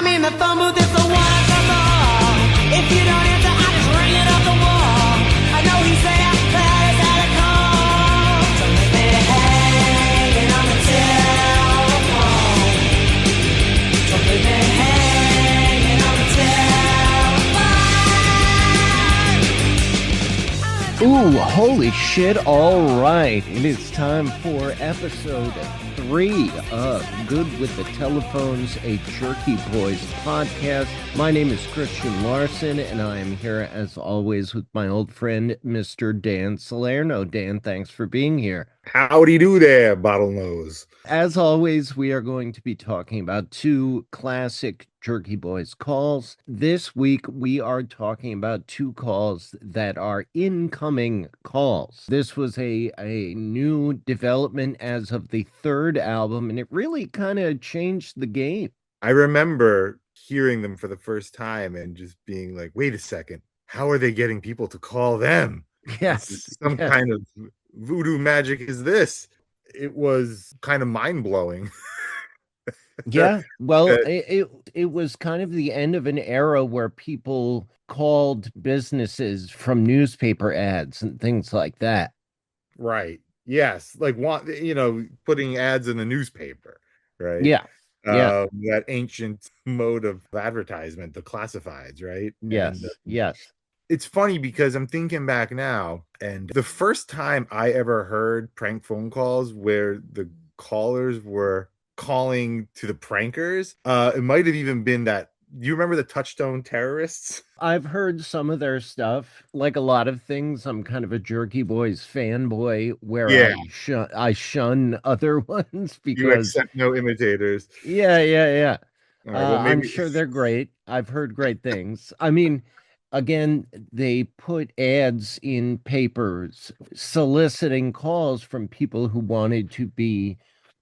I'm in the phone booth, it's the one for more. If you don't answer, I just ring it off the wall. I know he said that is had a call. So leave me hanging on the telephone. So leave me hanging on the telephone. Ooh, holy shit, all right. It is time for episode 3 of Good with the Telephones, a Jerky Boys podcast. My name is Christian Larson, and I am here, as always, with my old friend, Mr. Dan Salerno. Dan, thanks for being here. Howdy do there, bottlenose. As always, we are going to be talking about 2 classic Jerky Boys calls. This week, we are talking about 2 calls that are incoming calls. This was a new development as of the 3rd album, and it really kind of changed the game. I remember hearing them for the first time and just being like, wait a second, how are they getting people to call them? Yes. Some kind of voodoo magic is this? It was kind of mind-blowing. Yeah, well, it was kind of the end of an era where people called businesses from newspaper ads and things like that. Right. Yes. Like, putting ads in the newspaper, right? Yeah. Yeah. That ancient mode of advertisement, the classifieds, right? Yes. Yes. It's funny because I'm thinking back now, and the first time I ever heard prank phone calls where the callers were calling to the prankers, it might have even been that. You remember the Touchstone terrorists? I've heard some of their stuff. Like a lot of things, I'm kind of a Jerky Boys fanboy where I shun other ones because you accept no imitators. Yeah. All right, well, I'm sure they're great. I've heard great things. I mean, again, they put ads in papers soliciting calls from people who wanted to be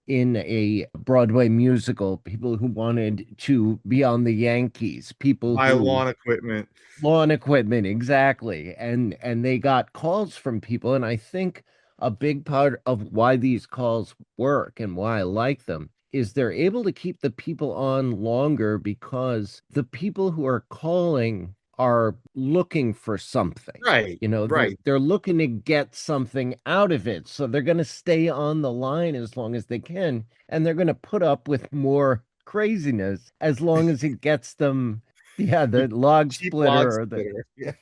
in a Broadway musical, people who wanted to be on the Yankees, people buy who lawn equipment. Lawn equipment, exactly. And they got calls from people, and I think a big part of why these calls work and why I like them is they're able to keep the people on longer because the people who are calling are looking for something. Right. You know, right. They're looking to get something out of it. So they're going to stay on the line as long as they can. And they're going to put up with more craziness as long as it gets them, the log Cheap splitter. log splitter. Yeah.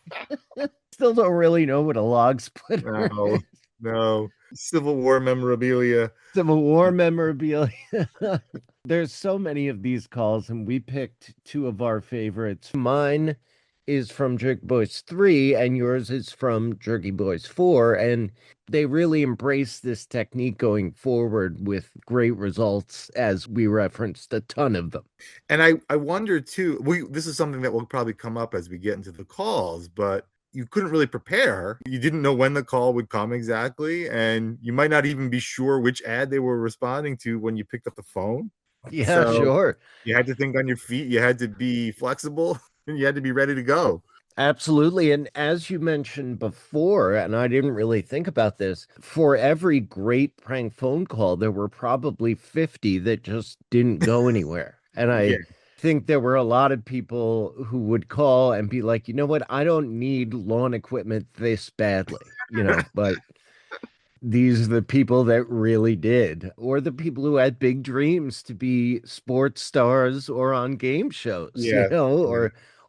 Still don't really know what a log splitter is. No. Civil War memorabilia. Civil War memorabilia. There's so many of these calls, and we picked 2 of our favorites. Mine is from Jerky Boys 3, and yours is from Jerky Boys 4, and they really embrace this technique going forward with great results, as we referenced a ton of them. And I wonder, too, this is something that will probably come up as we get into the calls, but you couldn't really prepare. You didn't know when the call would come exactly, and you might not even be sure which ad they were responding to when you picked up the phone. Yeah, so sure. You had to think on your feet. You had to be flexible, and you had to be ready to go. Absolutely. And as you mentioned before, and I didn't really think about this, for every great prank phone call, there were probably 50 that just didn't go anywhere. And I think there were a lot of people who would call and be like, you know what, I don't need lawn equipment this badly, but these are the people that really did, or the people who had big dreams to be sports stars or on game shows,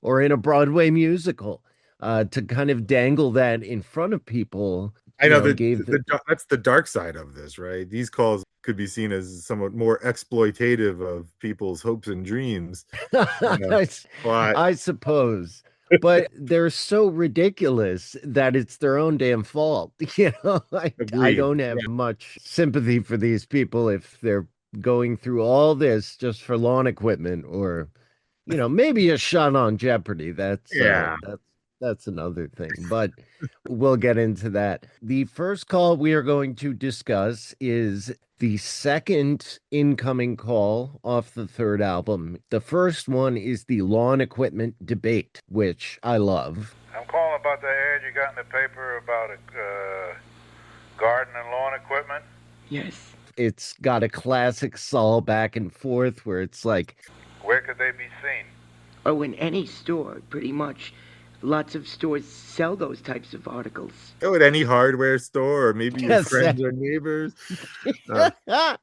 or in a Broadway musical, to kind of dangle that in front of people. I know that's the dark side of this, right? These calls could be seen as somewhat more exploitative of people's hopes and dreams. I suppose. But they're so ridiculous that it's their own damn fault. I don't have much sympathy for these people if they're going through all this just for lawn equipment or, maybe a shot on Jeopardy. That's another thing, but we'll get into that. The first call we are going to discuss is the second incoming call off the 3rd album. The first one is the lawn equipment debate, which I love. I'm calling about the ad you got in the paper about garden and lawn equipment. Yes. It's got a classic Saul back and forth where it's like, Where could they be seen? Oh, in any store, pretty much. Lots of stores sell those types of articles. Oh, at any hardware store, or maybe your Yes, friends or neighbors. Uh,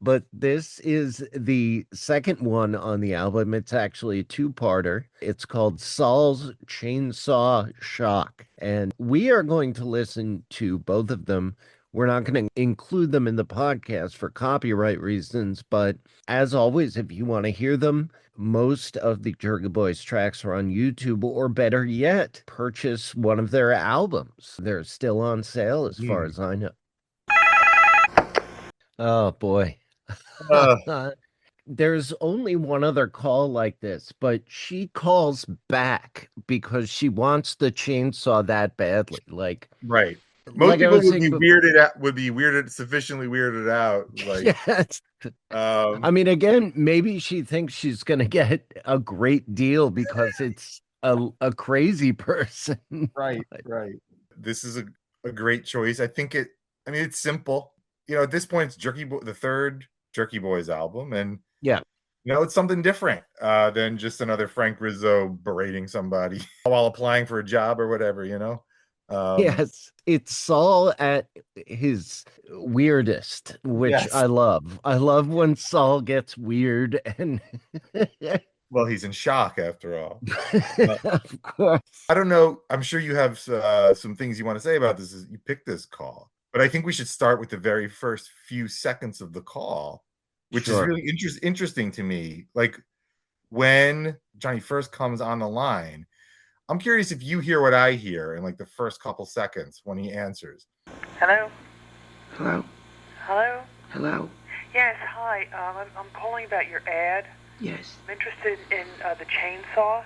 But this is the second one on the album. It's actually a two-parter. It's called Saul's Chainsaw Shock. And we are going to listen to both of them. We're not going to include them in the podcast for copyright reasons, but as always, if you want to hear them, most of the Jerky Boys tracks are on YouTube, or better yet, purchase one of their albums. They're still on sale as far as I know. Oh boy. There's only one other call like this, but she calls back because she wants the chainsaw that badly. Like, right. Most like I people was would saying, be weirded out, sufficiently weirded out. Like, yes. I mean, again, maybe she thinks she's gonna get a great deal because it's a crazy person. right, right. This is a great choice. I mean, it's simple. You know, at this point, it's the third Jerky Boys album, and Yeah. you know, it's something different than just another Frank Rizzo berating somebody while applying for a job or whatever, you know? Yes, it's Saul at his weirdest, which Yes. I love. I love when Saul gets weird and well, he's in shock after all. of course. I don't know. I'm sure you have some things you want to say about this. You picked this call, but I think we should start with the very first few seconds of the call, which is really interesting to me. Like when Johnny first comes on the line, I'm curious if you hear what I hear in like the first couple seconds when he answers. Hello? Hello? Hello? Hello? Yes, hi. I'm calling about your ad. Yes. I'm interested in the chainsaw.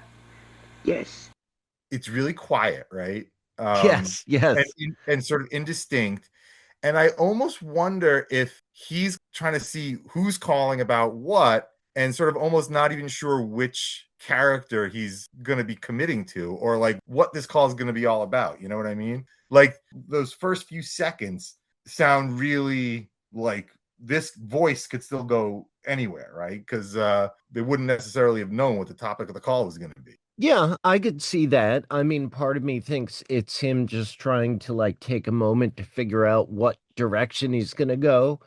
Yes. It's really quiet, right? Yes. And sort of indistinct. And I almost wonder if he's trying to see who's calling about what, and sort of almost not even sure which character he's going to be committing to, or like what this call is going to be all about. You know what I mean? Like those first few seconds sound really like this voice could still go anywhere, right? Because they wouldn't necessarily have known what the topic of the call was going to be. Yeah, I could see that. I mean, part of me thinks it's him just trying to like take a moment to figure out what direction he's going to go.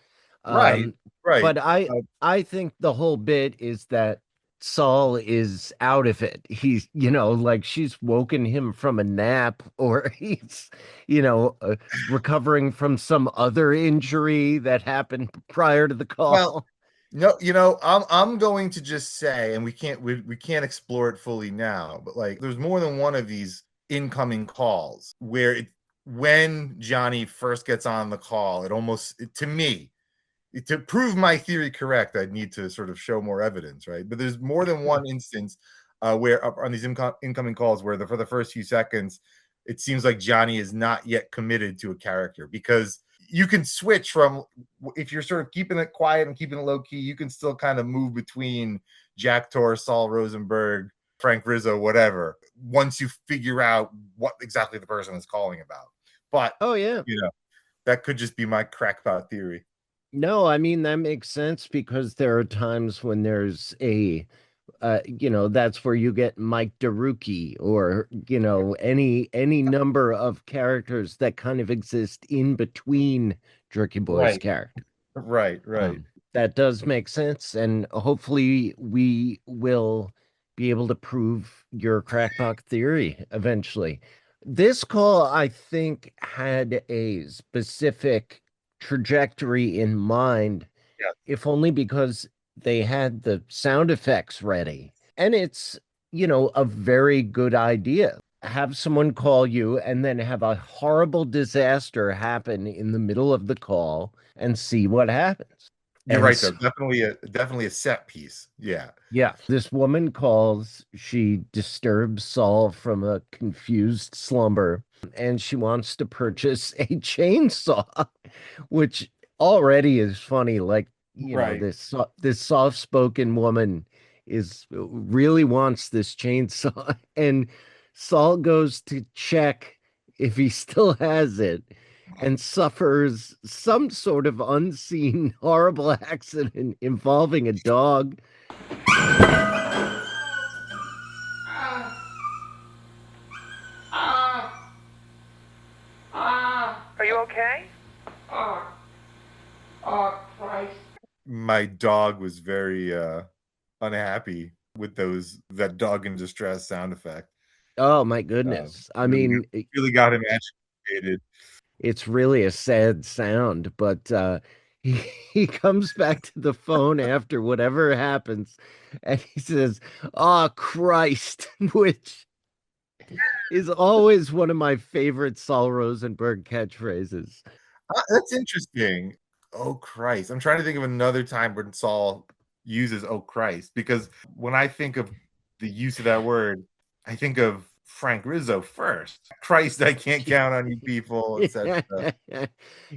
Right. But I think the whole bit is that Saul is out of it. He's, like she's woken him from a nap, or he's, recovering from some other injury that happened prior to the call. Well, no, I'm going to just say, and we can't explore it fully now, but like there's more than one of these incoming calls where when Johnny first gets on the call, to me, to prove my theory correct, I'd need to sort of show more evidence, right? But there's more than one instance where on these incoming calls where for the first few seconds, it seems like Johnny is not yet committed to a character, because you can switch from, if you're sort of keeping it quiet and keeping it low key, you can still kind of move between Jack Tor, Saul Rosenberg, Frank Rizzo, whatever, once you figure out what exactly the person is calling about. But that could just be my crackpot theory. No, I mean, that makes sense because there are times when there's that's where you get Mike DeRucci, or, any number of characters that kind of exist in between Jerky Boys' character. Right. That does make sense. And hopefully we will be able to prove your crackpot theory eventually. This call, I think, had a specific trajectory in mind, if only because they had the sound effects ready. And it's, a very good idea. Have someone call you and then have a horrible disaster happen in the middle of the call and see what happens. You're right, though. Definitely a set piece. Yeah. This woman calls. She disturbs Saul from a confused slumber, and she wants to purchase a chainsaw, which already is funny. Like, this soft-spoken woman really wants this chainsaw, and Saul goes to check if he still has it, and suffers some sort of unseen horrible accident involving a dog. Are you okay? My dog was very unhappy with that dog in distress sound effect. Oh my goodness. I mean, really got him agitated. it's really a sad sound, but he, he comes back to the phone after whatever happens and he says, "Oh Christ," which is always one of my favorite Saul Rosenberg catchphrases. That's interesting. Oh Christ. I'm trying to think of another time when Saul uses "oh Christ," because when I think of the use of that word, I think of Frank Rizzo first. Christ, I can't count on you people, etc.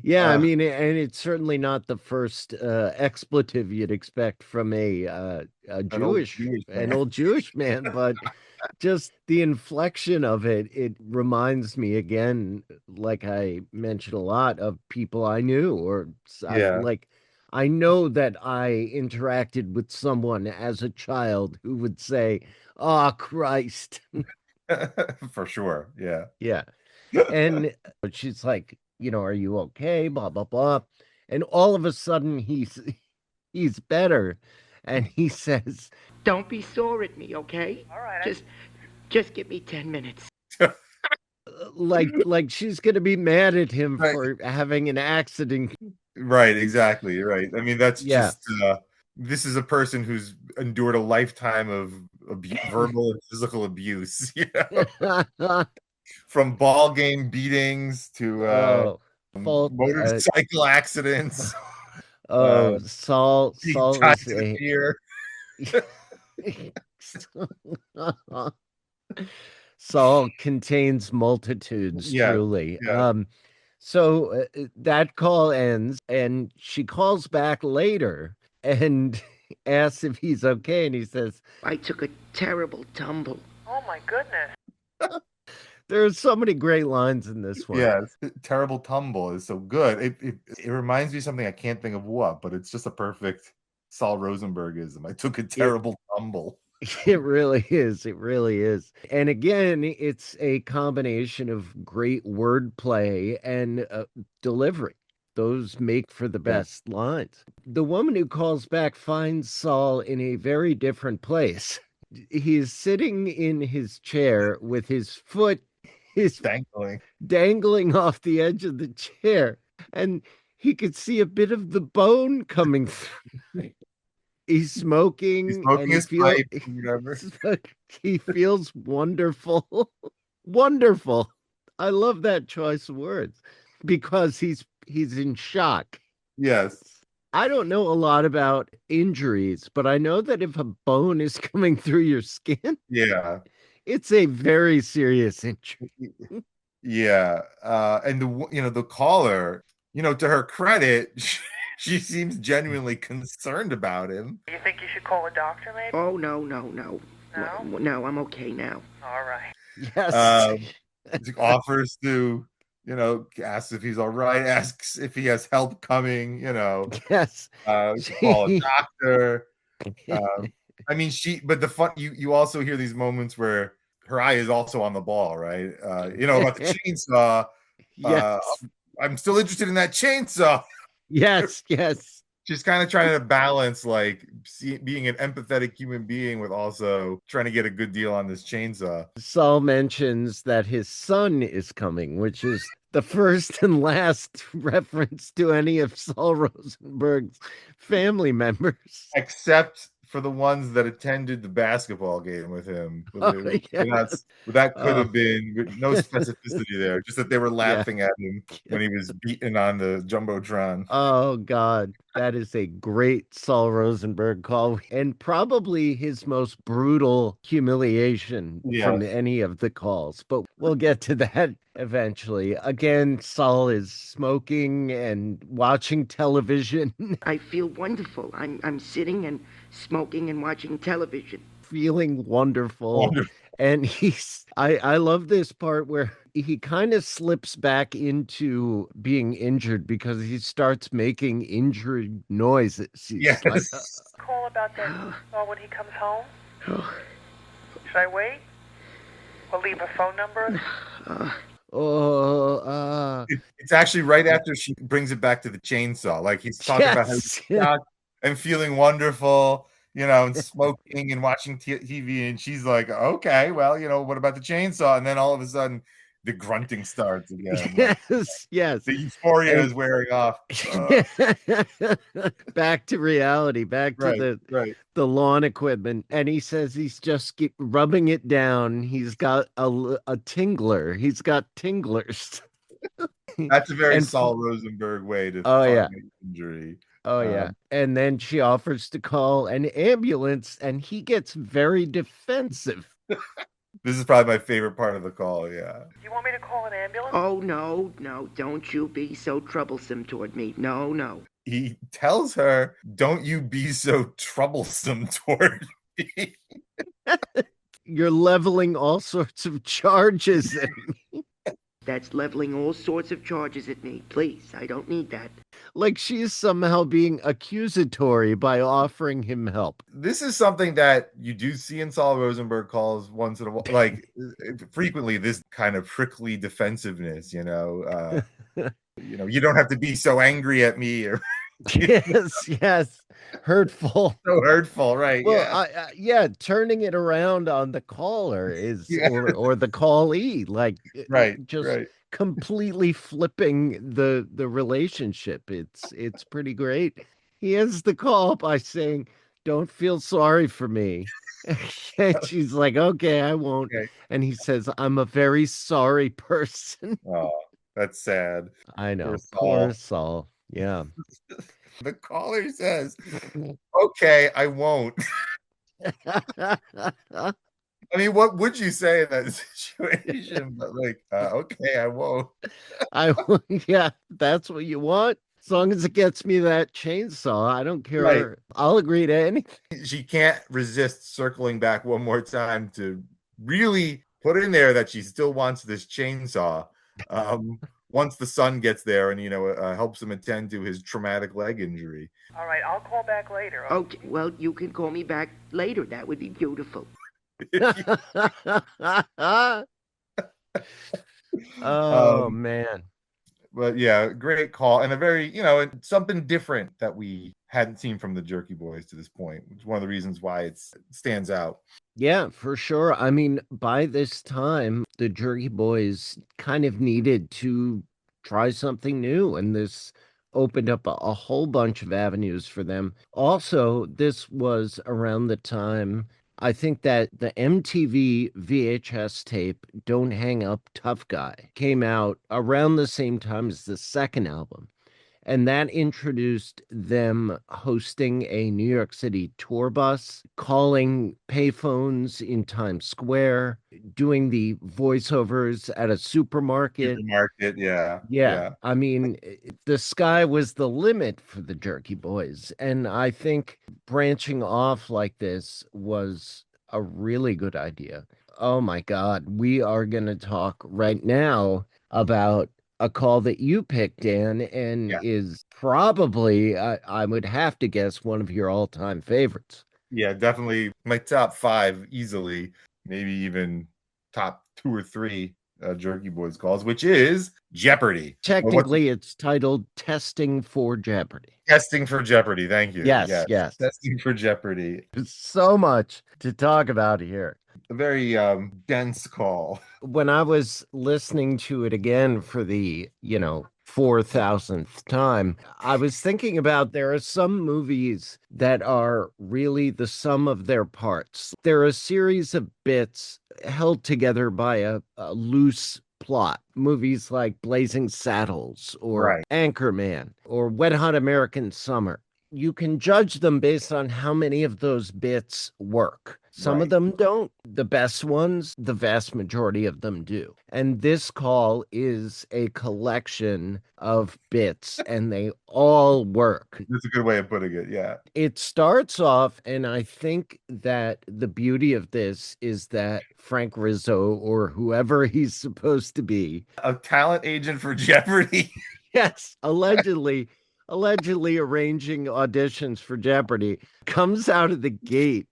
Yeah, I mean, and it's certainly not the first expletive you'd expect from a an old Jewish man, but just the inflection of it reminds me again, like I mentioned a lot, of people I knew, or Yeah. I know that I interacted with someone as a child who would say, "Oh Christ." For sure. Yeah. Yeah. And she's like, "Are you okay? Blah, blah, blah." And all of a sudden he's better. And he says, Don't be sore at me, okay? All right. Just give me 10 minutes. like she's gonna be mad at him Right. for having an accident. Right, exactly. Right. I mean, that's Yeah. just this is a person who's endured a lifetime of verbal and physical abuse, from ball game beatings to motorcycle accidents. Saul Being tied is to the a pier. Saul contains multitudes, Yeah, truly. yeah. So that call ends, and she calls back later and asks if he's okay, and he says, I took a terrible tumble. Oh my goodness. there are so many great lines in this one. Yeah, terrible tumble is so good. It reminds me of something I can't think of what, but it's just a perfect Saul Rosenbergism. I took a terrible tumble. It really is. It really is. And again, it's a combination of great wordplay and delivery. Those make for the best lines. The woman who calls back finds Saul in a very different place. He's sitting in his chair with his foot dangling off the edge of the chair, and he could see a bit of the bone coming through. He's smoking and his pipe or whatever. He feels wonderful. Wonderful. I love that choice of words because he's in shock. Yes. I don't know a lot about injuries, but I know that if a bone is coming through your skin, it's a very serious injury. Yeah. And the caller, to her credit, she seems genuinely concerned about him. You think you should call a doctor, maybe? Oh, no. No? No, I'm okay now. All right. Yes. She offers to, asks if he's all right, asks if he has help coming, Yes. Call a doctor. I mean, but the fun, you also hear these moments where her eye is also on the ball, right? About the chainsaw. Yes. I'm still interested in that chainsaw. Yes. She's kind of trying to balance being an empathetic human being with also trying to get a good deal on this chainsaw. Saul mentions that his son is coming, which is the first and last reference to any of Saul Rosenberg's family members. Except for the ones that attended the basketball game with him. That could have been no specificity there, just that they were laughing at him when he was beaten on the Jumbotron. Oh, God. That is a great Saul Rosenberg call, and probably his most brutal humiliation from any of the calls. But we'll get to that eventually. Again, Saul is smoking and watching television. I feel wonderful. I'm sitting and smoking and watching television. Feeling wonderful. And I love this part where he kind of slips back into being injured because he starts making injured noises. Yes. Call about that call when he comes home? Oh, Should I wait? Or leave a phone number? It's actually right after she brings it back to the chainsaw. Like he's talking about how he's shocked and feeling wonderful, and smoking and watching TV. And she's like, okay, well, what about the chainsaw? And then all of a sudden, the grunting starts again. Yes. The euphoria is wearing off. Back to reality, back to the lawn equipment. And he says he's just rubbing it down. He's got a tingler. He's got tinglers. That's a very Saul Rosenberg way to find injury. Oh, yeah. And then she offers to call an ambulance, and he gets very defensive. This is probably my favorite part of the call, yeah. Do you want me to call an ambulance? Oh, no, don't you be so troublesome toward me. No. He tells her, don't you be so troublesome toward me. You're leveling all sorts of charges at me. That's leveling all sorts of charges at me. Please, I don't need that. Like she's somehow being accusatory by offering him help. This is something that you do see in Saul Rosenberg calls once in a while, like frequently, this kind of prickly defensiveness, you don't have to be so angry at me or yes. Hurtful. So hurtful, right? Well, turning it around on the caller is or the callee, like completely flipping the relationship. It's pretty great. He ends the call by saying, "Don't feel sorry for me." And she's like, "Okay, I won't." Okay. And he says, "I'm a very sorry person." Oh, that's sad. I know. Poor Saul. Yeah. The caller says, "Okay, I won't." I mean, what would you say in that situation? But okay, I won't. Yeah, that's what you want. As long as it gets me that chainsaw, I don't care. Right. I'll agree to anything. She can't resist circling back one more time to really put in there that she still wants this chainsaw. Once the son gets there and helps him attend to his traumatic leg injury. All right, I'll call back later. Okay, well, you can call me back later. That would be beautiful. Oh man. But yeah, great call, and a very, something different that we hadn't seen from the Jerky Boys to this point, which is one of the reasons why it stands out. Yeah, for sure. I mean, by this time, the Jerky Boys kind of needed to try something new, and this opened up a whole bunch of avenues for them. Also, this was around the time, I think, that the MTV VHS tape Don't Hang Up Tough Guy came out around the same time as the second album. And that introduced them hosting a New York City tour bus, calling payphones in Times Square, doing the voiceovers at a supermarket. Yeah. I mean, the sky was the limit for the Jerky Boys. And I think branching off like this was a really good idea. Oh my God. We are going to talk right now about a call that you picked, Dan, and is probably, I would have to guess, one of your all-time favorites. Yeah, definitely my top 5 easily, maybe even top 2 or 3 Jerky Boys calls, which is Jeopardy. Technically, it's titled Testing for Jeopardy. Testing for Jeopardy, thank you. Yes. Testing for Jeopardy. There's so much to talk about here. A very dense call. When I was listening to it again for the, 4,000th time, I was thinking about there are some movies that are really the sum of their parts. They're a series of bits held together by a loose plot. Movies like Blazing Saddles or Anchorman or Wet Hot American Summer. You can judge them based on how many of those bits work. Some of them don't. The best ones, the vast majority of them do. And this call is a collection of bits, and they all work. That's a good way of putting it, yeah. It starts off, and I think that the beauty of this is that Frank Rizzo, or whoever he's supposed to be, a talent agent for Jeopardy. Yes, allegedly. allegedly arranging auditions for Jeopardy, comes out of the gate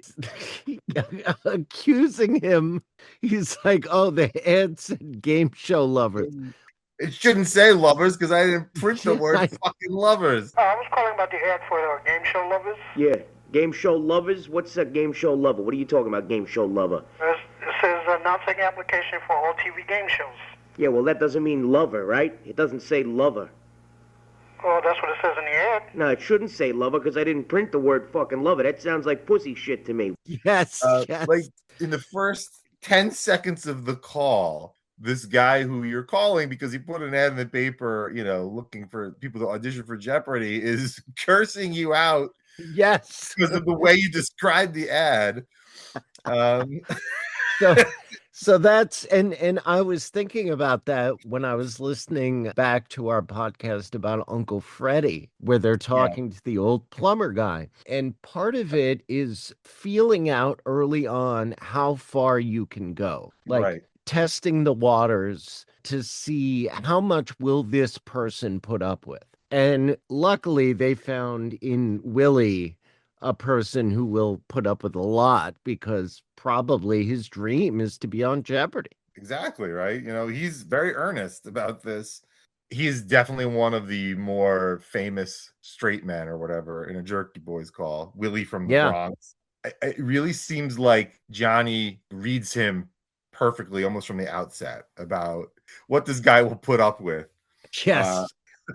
accusing him. He's like, oh, the ad said game show lovers. It shouldn't say lovers because I didn't print the word fucking lovers. I was calling about the ad for game show lovers. Yeah, game show lovers? What's a game show lover? What are you talking about, game show lover? It says now taking application for all TV game shows. Yeah, well, that doesn't mean lover, right? It doesn't say lover. Oh, that's what it says in the ad. No, it shouldn't say lover because I didn't print the word fucking lover. That sounds like pussy shit to me. Yes, yes. Like in the first 10 seconds of the call, this guy who you're calling because he put an ad in the paper, looking for people to audition for Jeopardy, is cursing you out. Yes. Because of the way you described the ad. So that's and I was thinking about that when I was listening back to our podcast about Uncle Freddie, where they're talking to the old plumber guy. And part of it is feeling out early on how far you can go. Like testing the waters to see how much will this person put up with. And luckily they found in Willie a person who will put up with a lot because probably his dream is to be on Jeopardy. Exactly, right? He's very earnest about this. He is definitely one of the more famous straight men or whatever in a Jerky Boys call, Willie from the Bronx. It really seems like Johnny reads him perfectly almost from the outset about what this guy will put up with. Yes.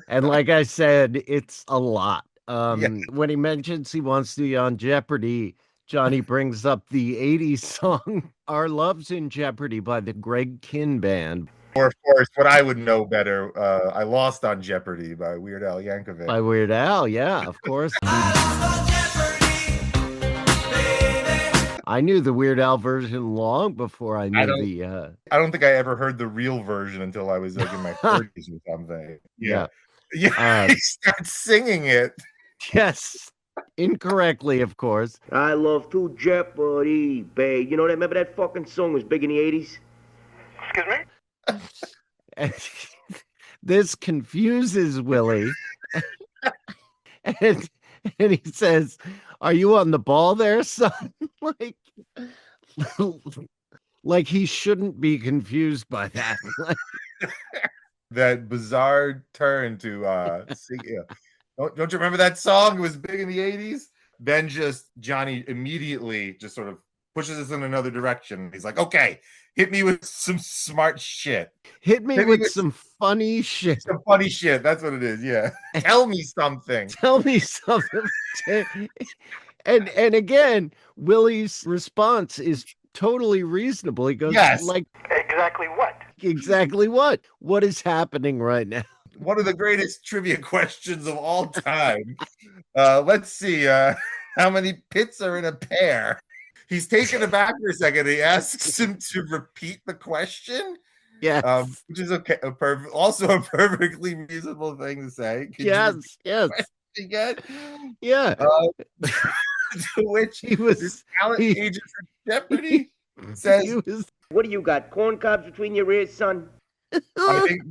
And like I said, it's a lot. When he mentions he wants to be on Jeopardy, Johnny brings up the 80s song Our Love's in Jeopardy by the Greg Kihn Band. Or, of course, what I would know better, I Lost on Jeopardy by Weird Al Yankovic. By Weird Al, yeah, of course. I knew the Weird Al version long before I knew I don't think I ever heard the real version until I was like in my 30s or something. Yeah. He starts singing it. Yes. Incorrectly, of course. I love to Jeopardy, babe. Remember that fucking song was big in the 80s? Excuse me? This confuses Willie. and he says, are you on the ball there, son? like he shouldn't be confused by that. That bizarre turn to sing. Don't you remember that song? It was big in the 80s. Then Johnny immediately just sort of pushes us in another direction. He's like, okay, hit me with some smart shit. Hit me with some funny shit. Some funny shit. That's what it is. Yeah. Tell me something. Tell me something. And again, Willie's response is totally reasonable. He goes, like, exactly what? Exactly what? What is happening right now? One of the greatest trivia questions of all time. Let's see. How many pits are in a pear? He's taken aback for a second. He asks him to repeat the question. Yeah. Which is okay. Also a perfectly reasonable thing to say. Yes. Again? Yeah. To which he was this talent agent for Jeopardy says, what do you got? Corn cobs between your ears, son? I think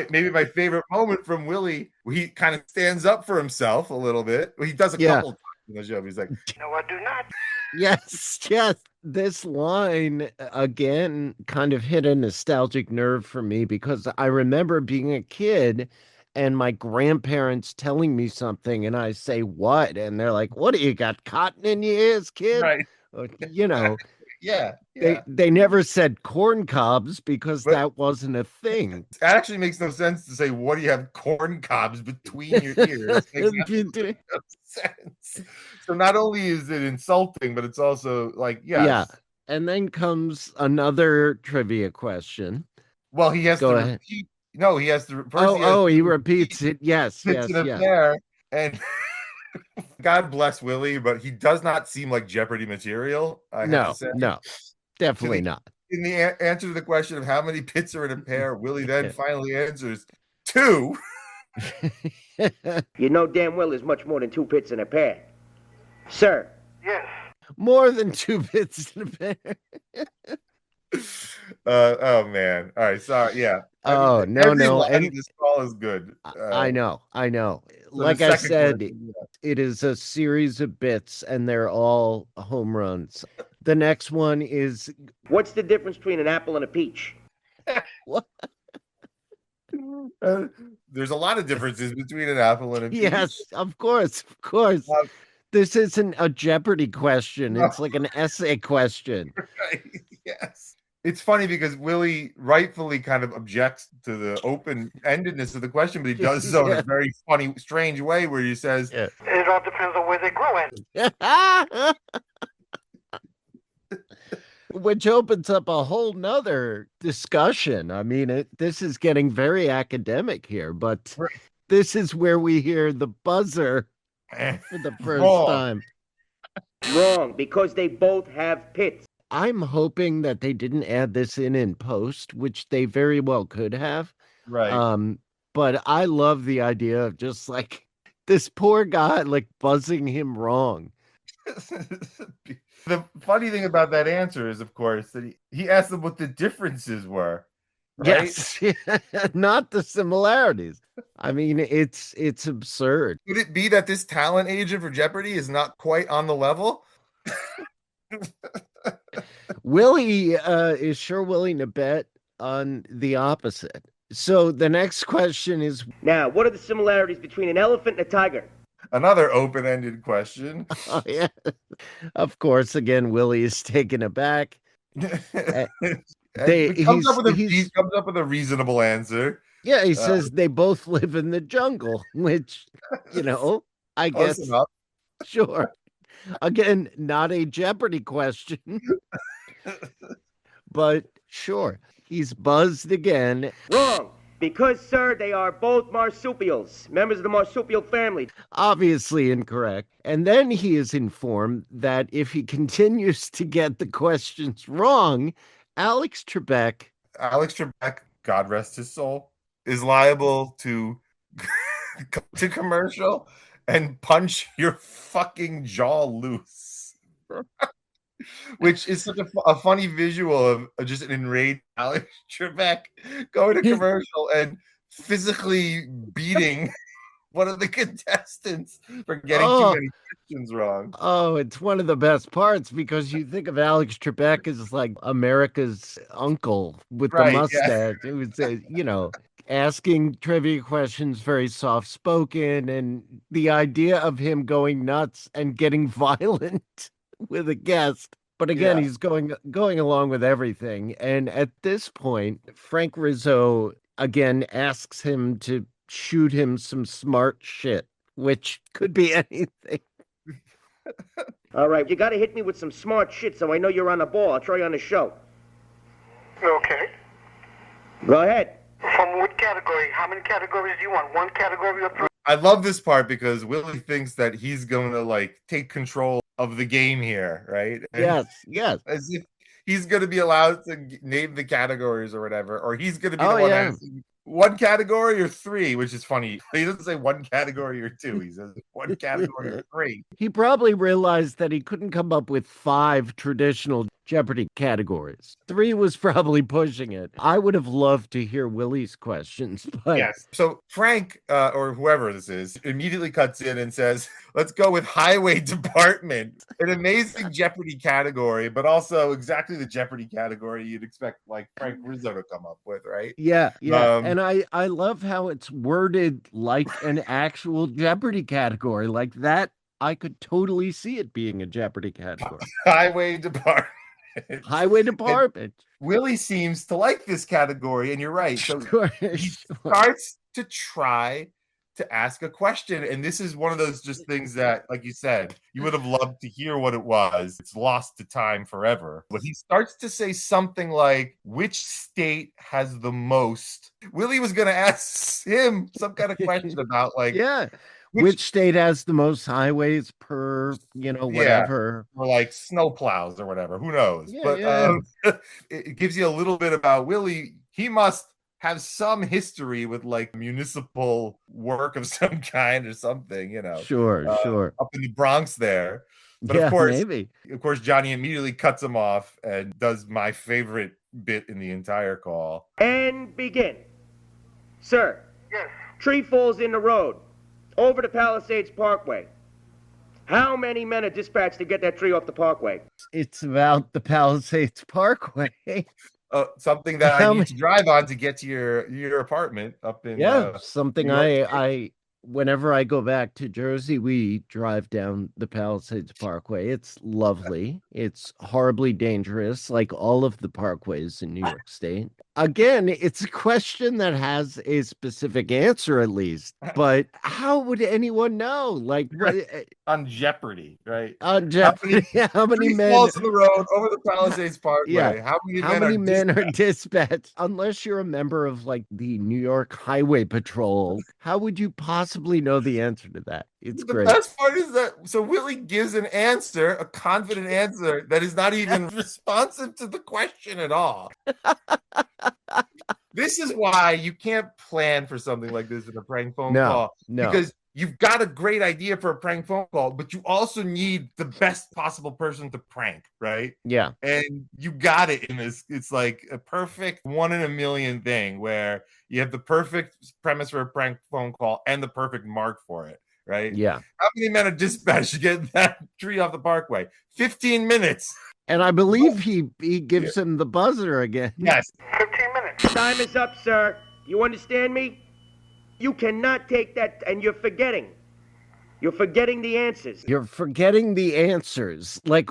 maybe my favorite moment from Willie, he kind of stands up for himself a little bit. He does a couple times in the show. He's like, no, I do not. Yes. This line again kind of hit a nostalgic nerve for me because I remember being a kid and my grandparents telling me something and I say, what? And they're like, what do you got, cotton in your ears, kid? Right. Yeah. They never said corn cobs because that wasn't a thing. It actually makes no sense to say, what do you have corn cobs between your ears? It makes no sense. So not only is it insulting, but it's also like, yeah. And then comes another trivia question. Well, he has to repeat. No, he has to. He repeats it. Yes. Pair, and God bless Willie, but he does not seem like Jeopardy material. No, definitely not. In the answer to the question of how many pits are in a pear, Willie then finally answers 2. You know damn well there's much more than 2 pits in a pear. Sir. Yes. More than 2 pits in a pear. Oh man. All right. Sorry. Yeah. Oh, no, every no. line And in this call is good. I know. So Like the I second said, question, it is a series of bits and they're all home runs. The next one is What's the difference between an apple and a peach? what? there's a lot of differences between an apple and a peach. Yes, of course, of course. Um, This isn't a Jeopardy question. No. It's like an essay question. Right. Yes. It's funny because Willie rightfully kind of objects to the open-endedness of the question, but he does so in Yeah. a very funny, strange way where he says, Yeah. It all depends on where they grow in. Which opens up a whole nother discussion. I mean, this is getting very academic here, but Right. this is where we hear the buzzer for the first Wrong. time. Wrong, because they both have pits. I'm hoping that they didn't add this in post, which they very well could have. Right. But I love the idea of just like this poor guy, like buzzing him wrong. The funny thing about that answer is, of course, that he asked them what the differences were. Right? Yes, not the similarities. I mean, it's absurd. Could it be that this talent agent for Jeopardy is not quite on the level? Willie is sure willing to bet on the opposite. So the next question is, Now, what are the similarities between an elephant and a tiger? Another open-ended question. oh, yeah, of course, again, Willie is taken aback. He comes up with a reasonable answer. Yeah, he says they both live in the jungle, which, I Close guess, enough. sure. Again, not a Jeopardy question, but sure. He's buzzed again. Wrong, because, sir, they are both marsupials, members of the marsupial family. Obviously incorrect. And then he is informed that if he continues to get the questions wrong, Alex Trebek, God rest his soul, is liable to go to commercial and punch your fucking jaw loose. Which is such a funny visual of just an enraged Alex Trebek going to commercial and physically beating one of the contestants for getting too many questions wrong. Oh, it's one of the best parts because you think of Alex Trebek as like America's uncle with the mustache. Yeah. It was, asking trivia questions, very soft spoken, and the idea of him going nuts and getting violent with a guest. But again, he's going along with everything. And at this point, Frank Rizzo again asks him to shoot him some smart shit, which could be anything. All right, you got to hit me with some smart shit so I know you're on the ball. I'll try you on the show. Okay. Go ahead. From what category? How many categories do you want? One category or three? I love this part because Willie thinks that he's going to take control of the game here, right? And yes. As if he's going to be allowed to name the categories or whatever, or he's going to be the one asking one category or three, which is funny. He doesn't say one category or two. He says one category or three. He probably realized that he couldn't come up with 5 traditional Jeopardy categories. 3 was probably pushing it. I would have loved to hear Willie's questions, but yes. So Frank, or whoever this is, immediately cuts in and says, let's go with highway department. An amazing Jeopardy category, but also exactly the Jeopardy category you'd expect Frank Rizzo to come up with, right? Yeah. And I love how it's worded like an actual Jeopardy category. Like that, I could totally see it being a Jeopardy category. Highway department. Highway department. And Willie seems to like this category, and you're right. So he starts to try to ask a question, and this is one of those just things that, like you said, you would have loved to hear what it was. It's lost to time forever. But he starts to say something like, which state has the most? Willie was going to ask him some kind of question about which state has the most highways per, whatever. Or snow plows or whatever. Who knows? It gives you a little bit about Willie. He must have some history with municipal work of some kind or something, Sure. Up in the Bronx there. But of course, Johnny immediately cuts him off and does my favorite bit in the entire call. And begin. Sir, Yes. tree falls in the road, over the Palisades Parkway. How many men are dispatched to get that tree off the parkway? It's about the Palisades Parkway. Something that How I need many- to drive on to get to your apartment up in something New York. I whenever I go back to Jersey, we drive down the Palisades Parkway. It's lovely. It's horribly dangerous, like all of the parkways in New York State. Again, it's a question that has a specific answer, at least. But how would anyone know? Like, what On Jeopardy, right? on Jeopardy? How many Tree men? falls in the road over the Palisades Parkway. Yeah. How many How men many are men are dispatched? Unless you're a member of like the New York Highway Patrol, how would you possibly know the answer to that? It's The great. best part is that so Willie gives an answer, a confident answer that is not even responsive to the question at all. This is why you can't plan for something like this in a prank phone call. No. Because you've got a great idea for a prank phone call, but you also need the best possible person to prank, right? Yeah. And you got it in this. It's like a perfect 1 in a million thing where you have the perfect premise for a prank phone call and the perfect mark for it, right? Yeah. How many men are dispatched to get that tree off the parkway? 15 minutes. And I believe he gives him the buzzer again. Yes. 15 minutes. Time is up, sir. You understand me? You cannot take that, and you're forgetting. You're forgetting the answers. You're forgetting the answers. Like,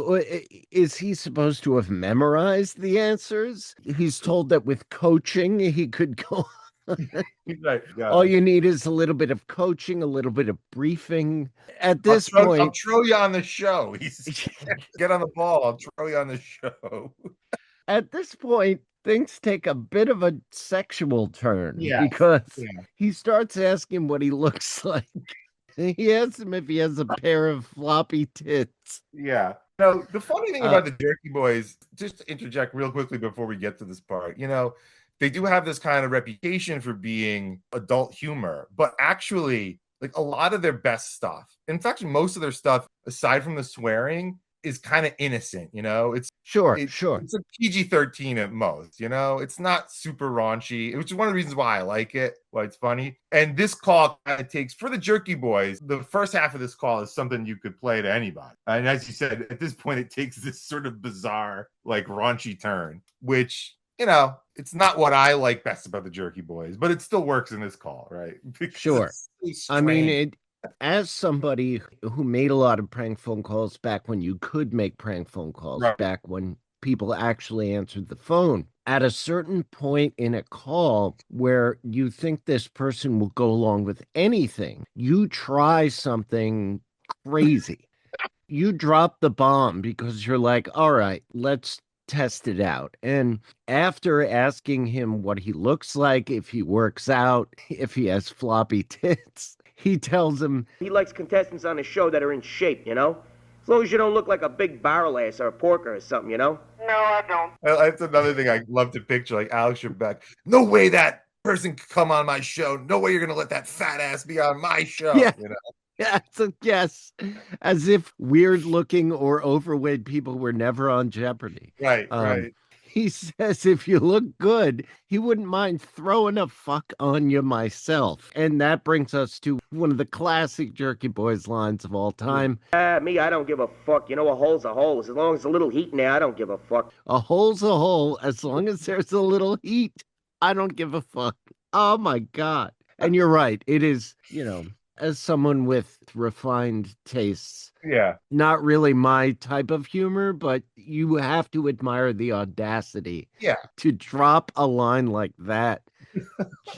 is he supposed to have memorized the answers? He's told that with coaching, he could go. Right. All you need is a little bit of coaching, a little bit of briefing. At I'll this I'll point, throw you on the show. Get on the ball. I'll throw you on the show. at this point, things take a bit of a sexual turn Yes. because Yeah. he starts asking what he looks like. He asks him if he has a pair of floppy tits. Yeah. No, the funny thing about the Jerky Boys, just to interject real quickly before we get to this part, they do have this kind of reputation for being adult humor, but actually, like a lot of their best stuff, in fact, most of their stuff, aside from the swearing, is kind of innocent. It's Sure. It's a PG-13 at most. It's not super raunchy, which is one of the reasons why I like it, why it's funny. And this call kind of takes, for the Jerky Boys, the first half of this call is something you could play to anybody. And as you said, at this point, it takes this sort of bizarre, like raunchy turn, which, it's not what I like best about the Jerky Boys, but it still works in this call, right? Because Sure. it's so I mean, strange. as somebody who made a lot of prank phone calls back when you could make prank phone calls, Right. back when people actually answered the phone, at a certain point in a call where you think this person will go along with anything, you try something crazy. You drop the bomb because you're like, all right, let's test it out. And after asking him what he looks like, if he works out, if he has floppy tits, he tells him He likes contestants on his show that are in shape, As long as you don't look like a big barrel ass or a porker or something, No, I don't. That's another thing I love to picture, like Alex Trebek. No way that person could come on my show. No way you're going to let that fat ass be on my show. Yeah. Yes, as if weird looking or overweight people were never on Jeopardy. Right. He says if you look good, he wouldn't mind throwing a fuck on you myself. And that brings us to one of the classic Jerky Boys lines of all time. Me, I don't give a fuck. A hole's a hole. As long as there's a little heat in there, I don't give a fuck. A hole's a hole. As long as there's a little heat, I don't give a fuck. Oh my God. And you're right. It is, as someone with refined tastes, not really my type of humor, but you have to admire the audacity to drop a line like that.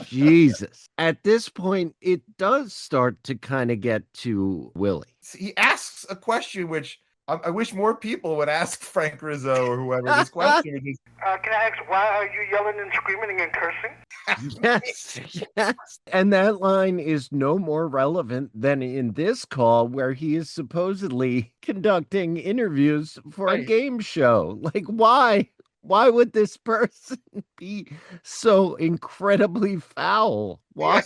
Jesus. At this point, it does start to kind of get to Willie. He asks a question which I wish more people would ask Frank Rizzo or whoever this question. Which is, Can I ask, why are you yelling and screaming and cursing? Yes. And that line is no more relevant than in this call where he is supposedly conducting interviews for a game show. Like, why? Why would this person be so incredibly foul? Why?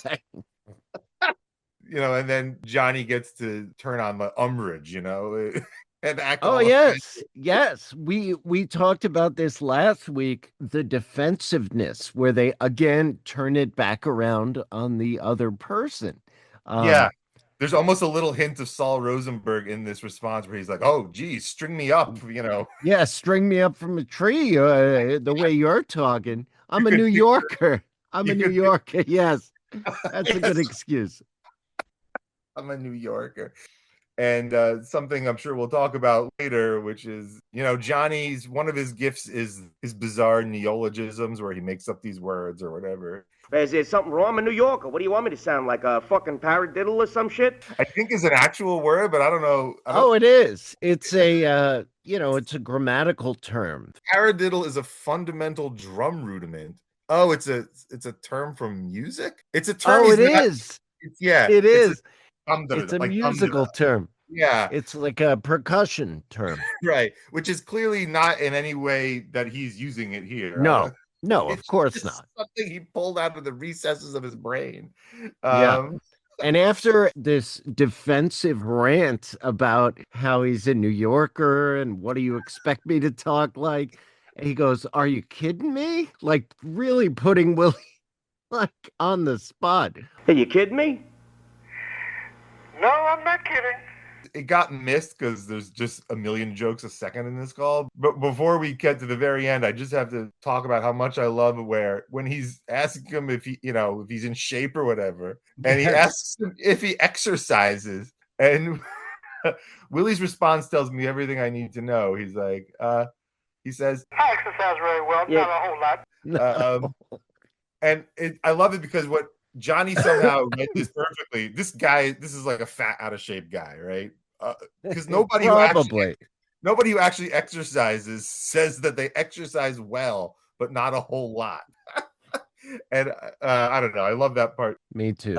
and then Johnny gets to turn on the umbrage, and act Oh all yes, yes. We talked about this last week, the defensiveness where they again turn it back around on the other person. Yeah. Um, There's almost a little hint of Saul Rosenberg in this response where he's like, "Oh, geez, string me up," you know. yeah, string me up from a tree, the way you're talking. I'm You a New could picture, Yorker. I'm a you New could, Yorker. Yes, that's a good yes, excuse. I'm a New Yorker. And something I'm sure we'll talk about later, which is, you know, Johnny's one of his gifts is his bizarre neologisms where he makes up these words or whatever. Is there something wrong? I'm a New Yorker. What do you want me to sound like, a fucking paradiddle or some shit? I think is an actual word, but I don't know. Oh, it is. It's a it's a grammatical term. Paradiddle is a fundamental drum rudiment. Oh, it's a term from music. It's a term Oh, he's it not. is. Yeah, It it's a is. It's a musical term. Yeah, It's like a percussion term. right. Which is clearly not in any way that he's using it here. No, no, of It's course just not. something he pulled out of the recesses of his brain. Yeah. Um, And after this defensive rant about how he's a New Yorker and what do you expect me to talk like? He goes, "Are you kidding me?" Like really putting Willie like on the spot. Are you kidding me? No, I'm not kidding. it got missed because there's just a million jokes a second in this call. But before we get to the very end, I just have to talk about how much I love where when he's asking him if he, if he's in shape or whatever, and he asks him if he exercises, and Willie's response tells me everything I need to know. He's like, he says, I exercise very well, Yeah. not a whole lot. And I love it because what Johnny somehow read this perfectly. This guy, this is like a fat, out of shape guy, right? Because nobody who actually exercises says that they exercise well, but not a whole lot. And I don't know. I love that part. Me too.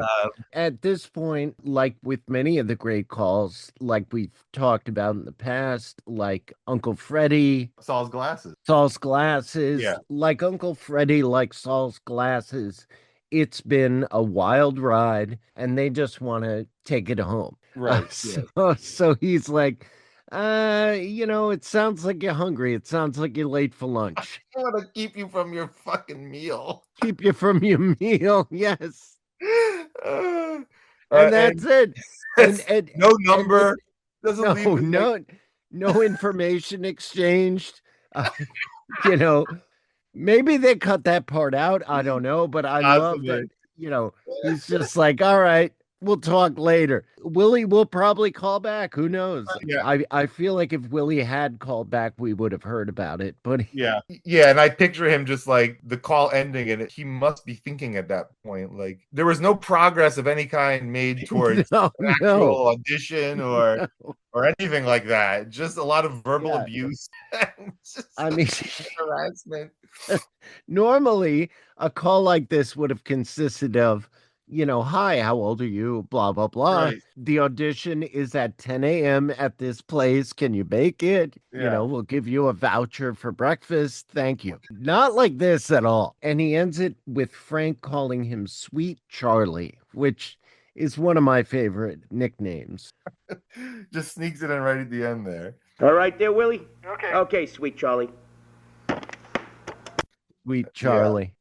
At this point, like with many of the great calls, like we've talked about in the past, like Uncle Freddie, Saul's glasses. Yeah. Like Uncle Freddie, like Saul's glasses. It's been a wild ride, and they just want to take it home. Right. So he's like, it sounds like you're hungry. It sounds like you're late for lunch. I want to keep you from your fucking meal. Keep you from your meal. Yes. And That's it. And no number. Doesn't leave no information exchanged. Maybe they cut that part out. I don't know, but I love that. He's just like, all right, we'll talk later. Willie will probably call back. Who knows? Yeah. I feel like if Willie had called back, we would have heard about it. But yeah. And I picture him just like the call ending, and he must be thinking at that point, like there was no progress of any kind made towards an actual audition or anything like that. Just a lot of verbal abuse. Harassment. Normally, a call like this would have consisted of, hi, how old are you? Blah, blah, blah. Right. The audition is at 10 a.m. at this place. Can you make it? Yeah. We'll give you a voucher for breakfast. Thank you. Not like this at all. And he ends it with Frank calling him Sweet Charlie, which is one of my favorite nicknames. Just sneaks it in right at the end there. All right there, Willie? Okay. Okay, Sweet Charlie. Sweet Charlie.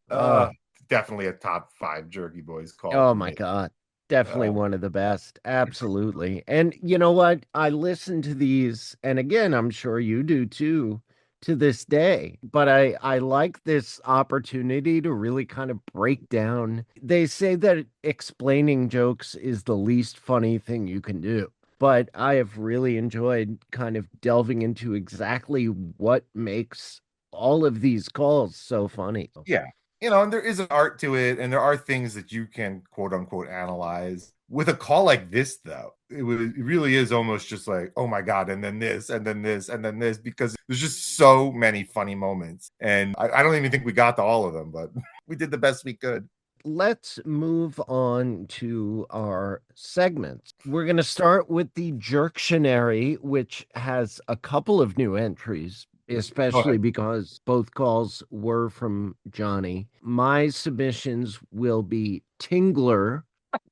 Definitely a top 5 Jerky Boys call. Oh my God. Definitely one of the best. Absolutely. And you know what? I listen to these, and again, I'm sure you do too, to this day. But I like this opportunity to really kind of break down. They say that explaining jokes is the least funny thing you can do. But I have really enjoyed kind of delving into exactly what makes all of these calls so funny. Yeah. And there is an art to it, and there are things that you can quote unquote analyze. With a call like this, though, it really is almost just like, oh my God, and then this, and then this, and then this, because there's just so many funny moments. And I don't even think we got to all of them, but we did the best we could. Let's move on to our segments. We're going to start with the Jerktionary, which has a couple of new entries, especially because both calls were from Johnny. My submissions will be Tingler,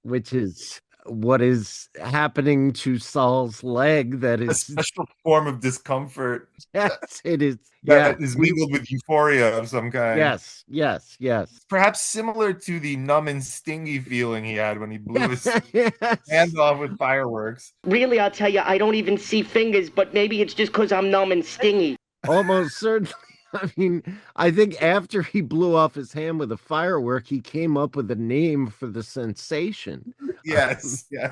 which is what is happening to Saul's leg that A is special form of discomfort yes, it is. Yeah. that is mingled with euphoria of some kind. Yes, yes, yes. Perhaps similar to the numb and stingy feeling he had when he blew his Yes. hands off with fireworks. Really, I'll tell you, I don't even see fingers, but maybe it's just because I'm numb and stingy. Almost certainly. I mean, I think after he blew off his hand with a firework, he came up with a name for the sensation. Yes, yes.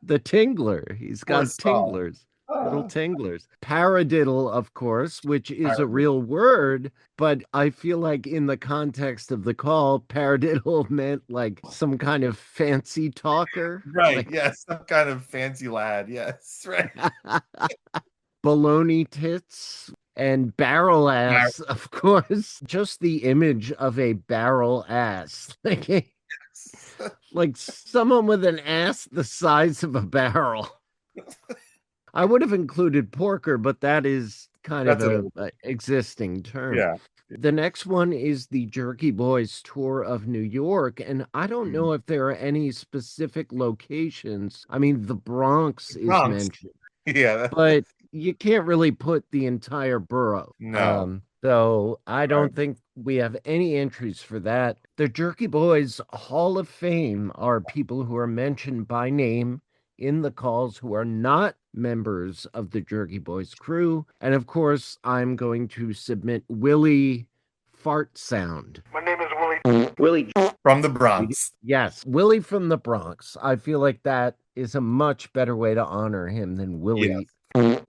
The tingler. He's Poor got Saul. tinglers. Little tinglers. Paradiddle, of course, which is a real word, but I feel like in the context of the call, paradiddle meant like some kind of fancy talker. Right, Like, yes, some kind of fancy lad. Yes, right. baloney tits and barrel ass, of course. Just the image of a barrel ass. Like someone with an ass the size of a barrel. I would have included porker, but that is kind of a existing term. Yeah. The next one is the Jerky Boys tour of New York, and I don't know if there are any specific locations. I mean, the Bronx is mentioned. Yeah. But you can't really put the entire borough. No. So I don't think we have any entries for that. The Jerky Boys Hall of Fame are people who are mentioned by name in the calls who are not members of the Jerky Boys crew. And of course, I'm going to submit Willie Fart Sound. My name is Willie. Willie. From the Bronx. Yes, Willie from the Bronx. I feel like that is a much better way to honor him than Willie. Yes.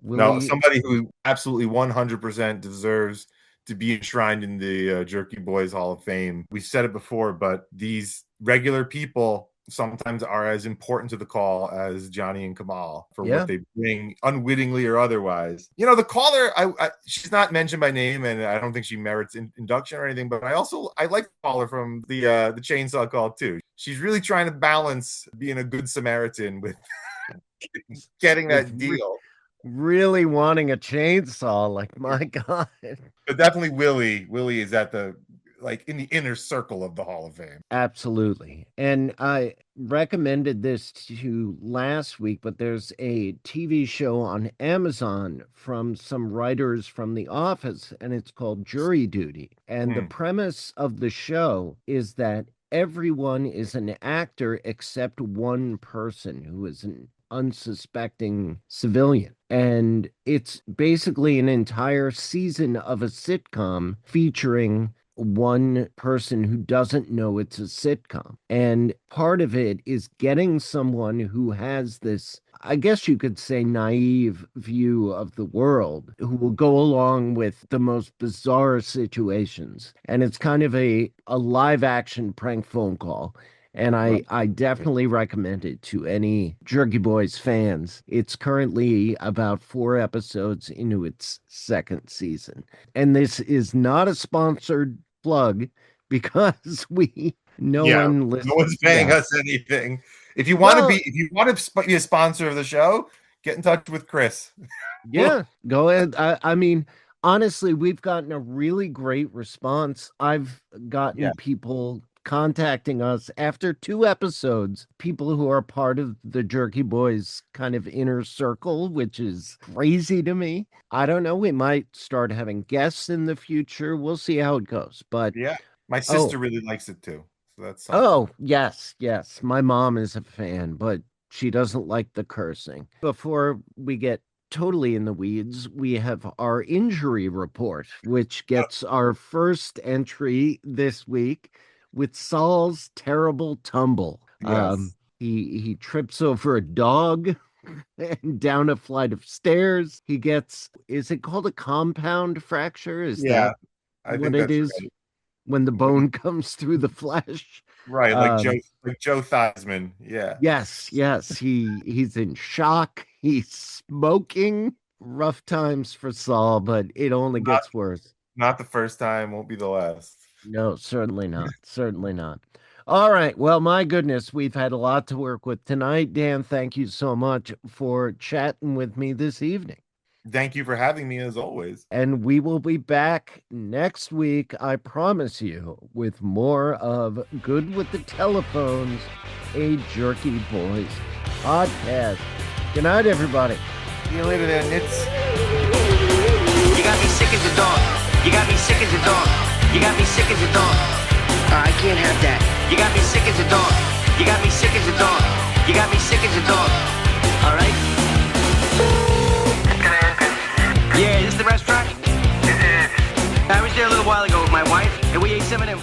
No, somebody who absolutely 100% deserves to be enshrined in the Jerky Boys Hall of Fame. We've said it before, but these regular people sometimes are as important to the call as Johnny and Kamal for what they bring, unwittingly or otherwise. You know, the caller, she's not mentioned by name, and I don't think she merits induction or anything, but I like the caller from the Chainsaw Call too. She's really trying to balance being a good Samaritan with getting that deal. Really wanting a chainsaw, like, my God. But definitely Willie is at the, like, in the inner circle of the Hall of Fame. Absolutely. And I recommended this to you last week, but there's a TV show on Amazon from some writers from The Office, and it's called Jury Duty. And the premise of the show is that everyone is an actor except one person who is an unsuspecting civilian. And it's basically an entire season of a sitcom featuring one person who doesn't know it's a sitcom. And part of it is getting someone who has this, I guess you could say, naive view of the world, who will go along with the most bizarre situations. And it's kind of a live action prank phone call. And I definitely recommend it to any Jerky Boys fans. It's currently about 4 episodes into its second season. And this is not a sponsored plug because no one's paying us anything. If you want to be a sponsor of the show, get in touch with Chris. Yeah, go ahead. I mean, honestly, we've gotten a really great response. I've gotten people contacting us after 2 episodes, people who are part of the Jerky Boys kind of inner circle, which is crazy to me. I don't know. We might start having guests in the future. We'll see how it goes. But yeah, my sister really likes it too. So that's something. Oh, yes. My mom is a fan, but she doesn't like the cursing. Before we get totally in the weeds, we have our injury report, which gets our first entry this week with Saul's terrible tumble. Yes. He trips over a dog and down a flight of stairs. He gets, is it called a compound fracture? Is that what it is? Right. When the bone comes through the flesh? Right, like Joe Theismann. Yeah. Yes. He's in shock. He's smoking. Rough times for Saul, but it only gets worse. Not the first time, won't be the last. No, certainly not. Certainly not. All right. Well, my goodness, we've had a lot to work with tonight. Dan, thank you so much for chatting with me this evening. Thank you for having me as always. And we will be back next week, I promise you, with more of Good with the Telephones, a Jerky Boys podcast. Good night, everybody. See you later there, Nits. You got me sick as a dog. You got me sick as a dog. You got me sick as a dog. I can't have that. You got me sick as a dog. You got me sick as a dog. You got me sick as a dog. All right? Yeah, is this the restaurant? I was there a little while ago with my wife, and we ate some of them